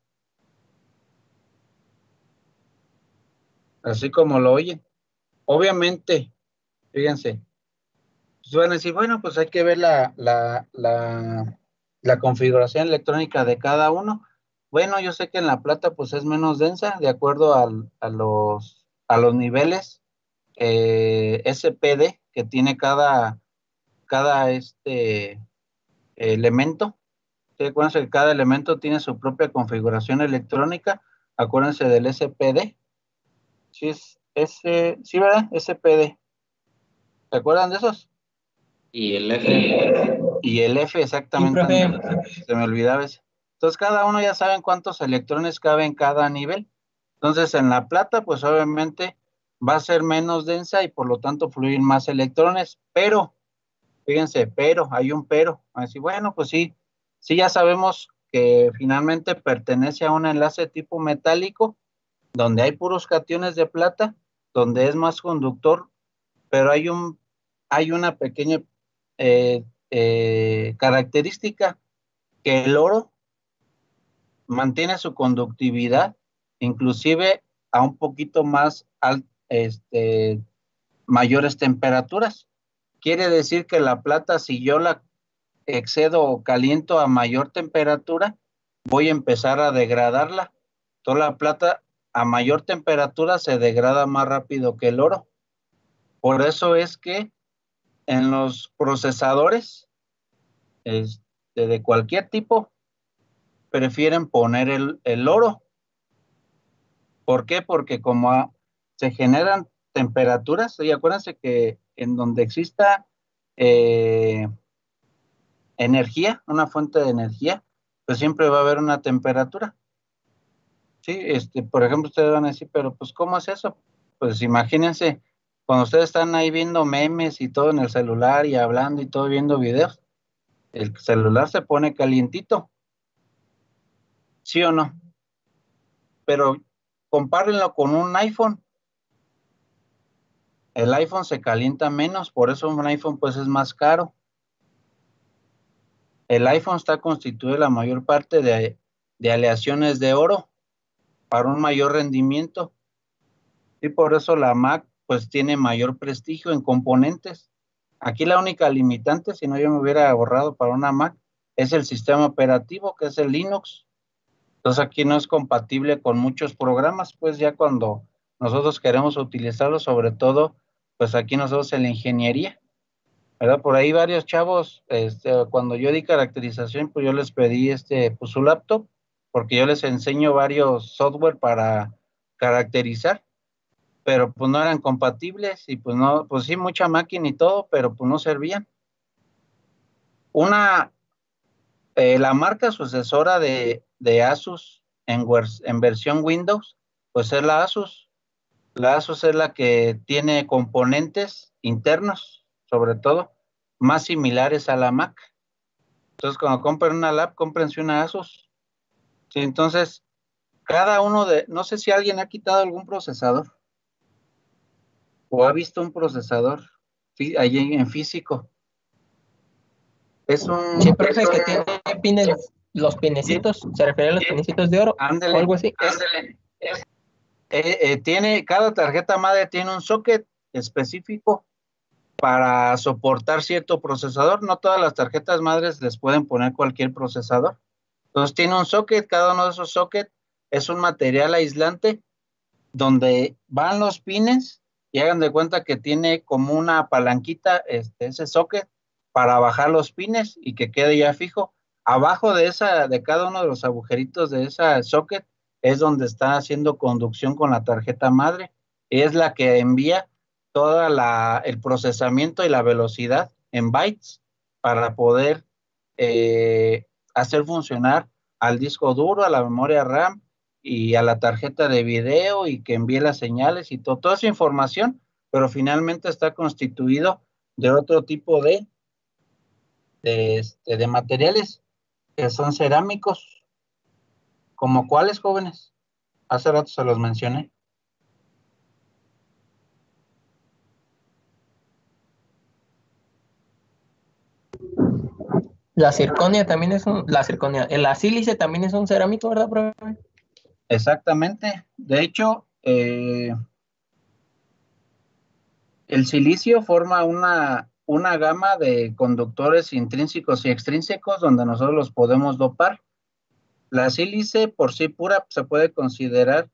Así como lo oyen. Obviamente, fíjense, pues van a decir, bueno, pues hay que ver la configuración electrónica de cada uno. Bueno, yo sé que en la plata pues es menos densa de acuerdo a los niveles SPD que tiene cada elemento. ¿Sí? Acuérdense que cada elemento tiene su propia configuración electrónica. Acuérdense del SPD. Sí, sí, ¿verdad? SPD. ¿Se acuerdan de esos? Y el F. Y el F, Sí, exactamente. profe. Se me olvidaba ese. Entonces, cada uno ya saben cuántos electrones cabe en cada nivel. Entonces, en la plata, pues obviamente va a ser menos densa y por lo tanto fluyen más electrones. Pero, fíjense, hay un pero. Así, bueno, pues sí ya sabemos que finalmente pertenece a un enlace tipo metálico, donde hay puros cationes de plata, donde es más conductor, pero hay una pequeña característica, que el oro mantiene su conductividad, inclusive a un poquito más mayores temperaturas. Quiere decir que la plata, si yo la excedo o caliento a mayor temperatura, voy a empezar a degradarla. Toda la plata a mayor temperatura se degrada más rápido que el oro. Por eso es que en los procesadores de cualquier tipo prefieren poner el oro. ¿Por qué? Porque como se generan temperaturas, y acuérdense que en donde exista energía, una fuente de energía, pues siempre va a haber una temperatura. Sí, por ejemplo, ustedes van a decir, pero pues, ¿cómo es eso? Pues imagínense, cuando ustedes están ahí viendo memes y todo en el celular y hablando y todo viendo videos, el celular se pone calientito, ¿sí o no? Pero compárenlo con un iPhone. El iPhone se calienta menos, por eso un iPhone pues es más caro. El iPhone está constituido la mayor parte de aleaciones de oro para un mayor rendimiento. Y por eso la Mac pues tiene mayor prestigio en componentes. Aquí la única limitante, si no yo me hubiera ahorrado para una Mac, es el sistema operativo, que es el Linux. Entonces aquí no es compatible con muchos programas, pues ya cuando nosotros queremos utilizarlo, sobre todo pues aquí nosotros en la ingeniería, ¿verdad? Por ahí varios chavos, cuando yo di caracterización, pues yo les pedí pues su laptop, porque yo les enseño varios software para caracterizar, pero pues no eran compatibles y pues no, pues sí, mucha máquina y todo, pero pues no servían. La marca sucesora de Asus en versión Windows, pues es la Asus. La Asus es la que tiene componentes internos, sobre todo, más similares a la Mac. Entonces, cuando compren una lap, cómprense una Asus. Sí, entonces, no sé si alguien ha quitado algún procesador o ha visto un procesador allí en físico. Es un... Sí, profe, que tiene pines, los pinecitos, se refiere a los pinecitos de oro Ándele, o algo así. Cada tarjeta madre tiene un socket específico para soportar cierto procesador. No todas las tarjetas madres les pueden poner cualquier procesador. Entonces tiene un socket, cada uno de esos sockets es un material aislante donde van los pines y hagan de cuenta que tiene como una palanquita ese socket para bajar los pines y que quede ya fijo. Abajo de cada uno de los agujeritos de esa socket es donde está haciendo conducción con la tarjeta madre. Es la que envía el procesamiento y la velocidad en bytes para poder hacer funcionar al disco duro, a la memoria RAM y a la tarjeta de video y que envíe las señales y toda esa información, pero finalmente está constituido de otro tipo de materiales que son cerámicos. ¿Como cuáles, jóvenes? Hace rato se los mencioné. La circonia también es la sílice también es un cerámico, ¿verdad, profe? Exactamente. De hecho, el silicio forma una gama de conductores intrínsecos y extrínsecos donde nosotros los podemos dopar. La sílice por sí pura se puede considerar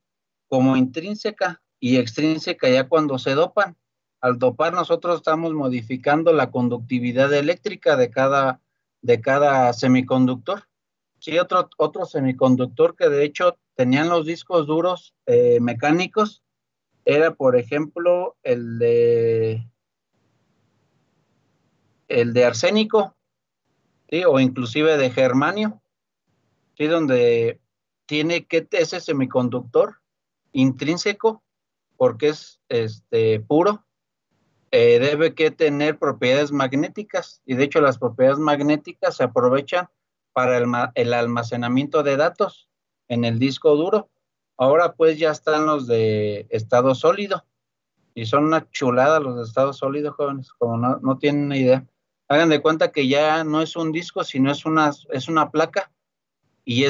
como intrínseca y extrínseca ya cuando se dopan. Al dopar nosotros estamos modificando la conductividad eléctrica de cada semiconductor. Sí, otro semiconductor que de hecho tenían los discos duros mecánicos era, por ejemplo, el de arsénico, ¿sí? O inclusive de germanio, ¿sí? Donde tiene que ese semiconductor intrínseco, porque es puro, debe que tener propiedades magnéticas, y de hecho las propiedades magnéticas se aprovechan para el almacenamiento de datos en el disco duro. Ahora pues ya están los de estado sólido, y son una chulada los de estado sólido, jóvenes, como no tienen una idea. Hagan de cuenta que ya no es un disco, sino es una placa, y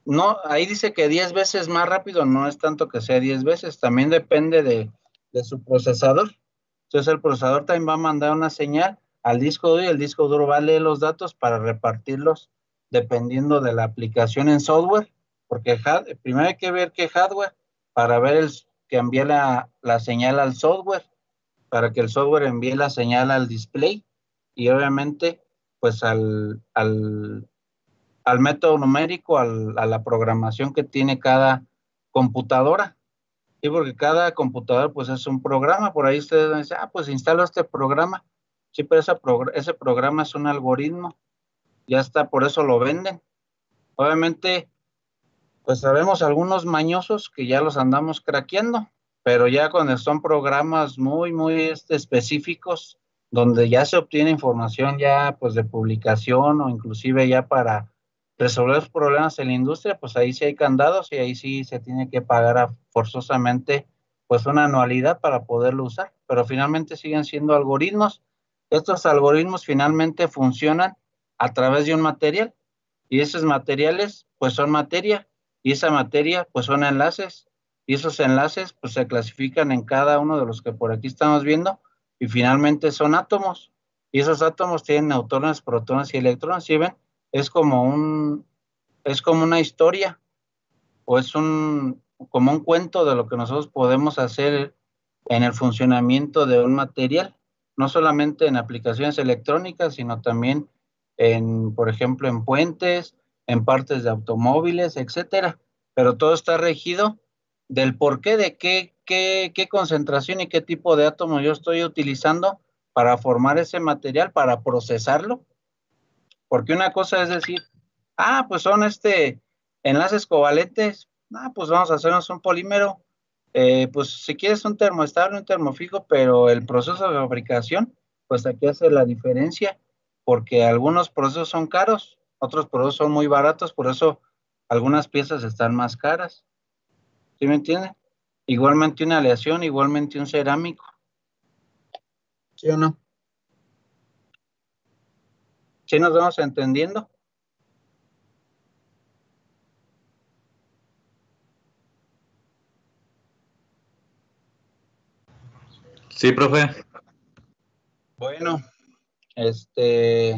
no, ahí dice que 10 veces más rápido, no es tanto que sea 10 veces, también depende de su procesador. Entonces el procesador también va a mandar una señal al disco duro y el disco duro va a leer los datos para repartirlos dependiendo de la aplicación en software, porque primero hay que ver qué hardware para ver que envíe la señal al software, para que el software envíe la señal al display y obviamente pues al método numérico, a la programación que tiene cada computadora. Sí, porque cada computadora pues es un programa. Por ahí ustedes dicen, pues instalo este programa. Sí, pero ese programa es un algoritmo. Ya está, por eso lo venden. Obviamente, pues sabemos algunos mañosos que ya los andamos craqueando, pero ya cuando son programas muy, muy específicos, donde ya se obtiene información ya pues de publicación o inclusive ya para resolver los problemas en la industria, pues ahí sí hay candados y ahí sí se tiene que pagar forzosamente pues una anualidad para poderlo usar, pero finalmente siguen siendo algoritmos. Estos algoritmos finalmente funcionan a través de un material y esos materiales pues son materia y esa materia pues son enlaces y esos enlaces pues se clasifican en cada uno de los que por aquí estamos viendo y finalmente son átomos y esos átomos tienen neutrones, protones y electrones. ¿Sí ven? Es como una historia o como un cuento de lo que nosotros podemos hacer en el funcionamiento de un material, no solamente en aplicaciones electrónicas, sino también en, por ejemplo, en puentes, en partes de automóviles, etcétera. Pero todo está regido del porqué de qué concentración y qué tipo de átomo yo estoy utilizando para formar ese material, para procesarlo. Porque una cosa es decir, pues son enlaces covalentes, pues vamos a hacernos un polímero. Pues si quieres un termoestable, un termofijo, pero el proceso de fabricación, pues aquí hace la diferencia, porque algunos procesos son caros, otros procesos son muy baratos, por eso algunas piezas están más caras. ¿Sí me entiende? Igualmente una aleación, igualmente un cerámico. ¿Sí o no? ¿Sí nos vamos entendiendo? Sí, profe. Bueno, ¿sí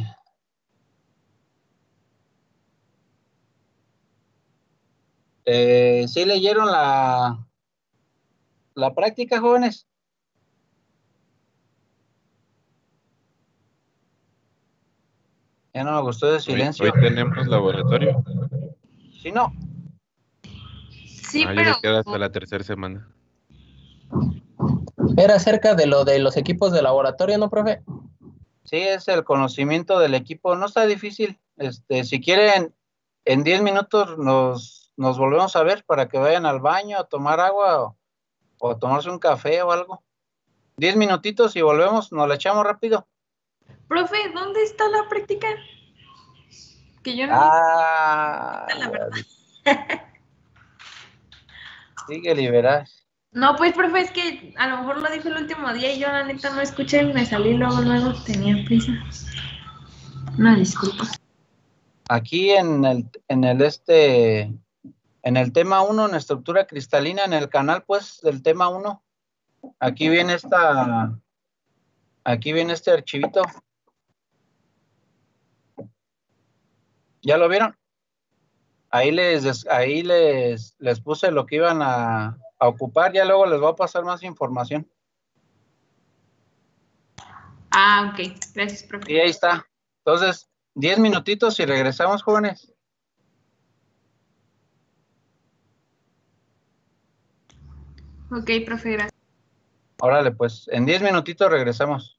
leyeron la práctica, jóvenes? Ya no me gustó el silencio. Hoy tenemos laboratorio. Si no, Sí, Ya pero me queda hasta la tercera semana. Era acerca de lo de los equipos de laboratorio, ¿no, profe? sí es el conocimiento del equipo. No está difícil. Si quieren, en 10 minutos nos volvemos a ver para que vayan al baño a tomar agua o a tomarse un café o algo. 10 minutitos y volvemos, nos la echamos rápido. profe, ¿dónde está la práctica? Que yo no vi, la verdad. Sigue liberas. No, pues, profe, es que a lo mejor lo dijo el último día y yo la neta no escuché, me salí luego, tenía prisa. Una disculpa. Aquí en el tema 1, en estructura cristalina, en el canal, pues, del tema 1, aquí viene este archivito. ¿Ya lo vieron? Ahí les puse lo que iban a ocupar, ya luego les voy a pasar más información. Ah, ok, gracias, profe. Y ahí está. Entonces, 10 minutitos y regresamos, jóvenes. Ok, profe, gracias. Órale, pues, en 10 minutitos regresamos.